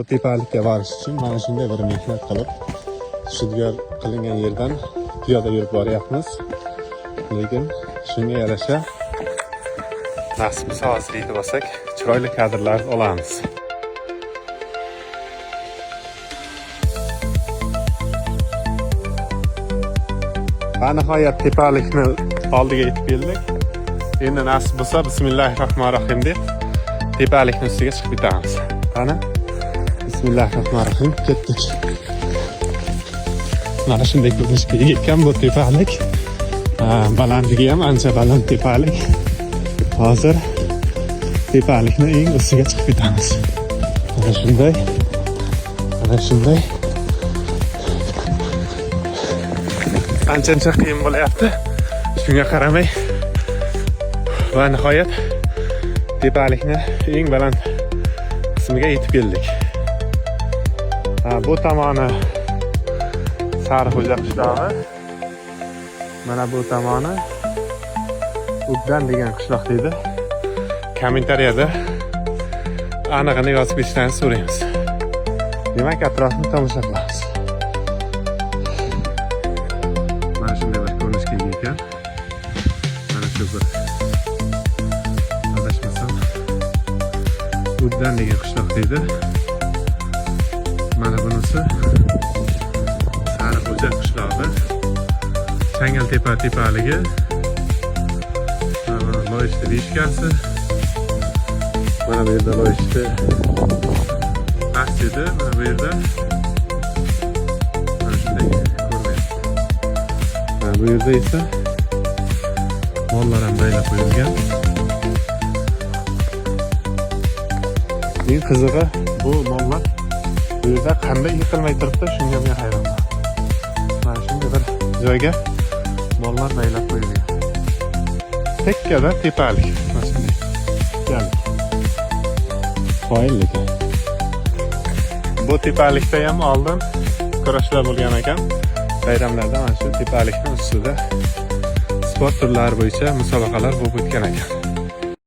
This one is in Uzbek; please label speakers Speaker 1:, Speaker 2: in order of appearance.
Speaker 1: Tepalikka borish uchun mana shunday bir mehnat qilib, shudgor qilingan yerdan piyoda yurib boryapmiz. Lekin shunga yarasha nasib hozir yetib olsak, chiroyli kadrlar olamiz. Nihoyat tepalikni oldiga yetib keldik. Endi nasib bo'lsa bismillahirrohmanirrohim deb tepalikni ustiga chiqib ketamiz. Qani? Bismillahirrohmanirrohim, ketdik. Mana shunday ko'rinishga ega ekan bu tepalik. Balandligi ham ancha baland tepalik. Hozir tepalikni eng ustiga chiqib ketamiz. Mana shunday. Ancha qiyin bo'lyapti. Shunga qaramay va nihoyat tepalikni eng baland qismiga yetib keldik. Bu tomoni Sariqo'ja qishlog'i. Mana bu tomoni Ubdan degan qishloq deydi. Kommentariyada aniqini yozib ketishni so'raymiz. Demak, atrofni tomosha qilamiz. Mana shunday bir ko'rinishga ega ekan. Mana shu bir adashmasam Ubdan degan qishloq deydi. Mana bunisi Sariqo'ja qishlog'i. Changaltepa tepaligi. Loyishti rishkasi. Mana bu yerda loyishti masjidi. Mana bu yerda mana shunday ko'rinyapti. Mana bu yerda esa mollar ham baylab qo'yilgan. Eng qizig'i bu mollar bu yerda qanday yiqilmay turibdi, shunga men hayronman. Mana shunday bir joyga mollar baylab qo'yilgan. Tekkada tepalik. Mana shunday. Keling. Qo'yildi. Bu tepalikda ham oldin kurashlar bo'lgan ekan. Bayramlarda mana shu tepalikning ustida sport turlari bo'yicha musobaqalar bo'lib o'tgan ekan.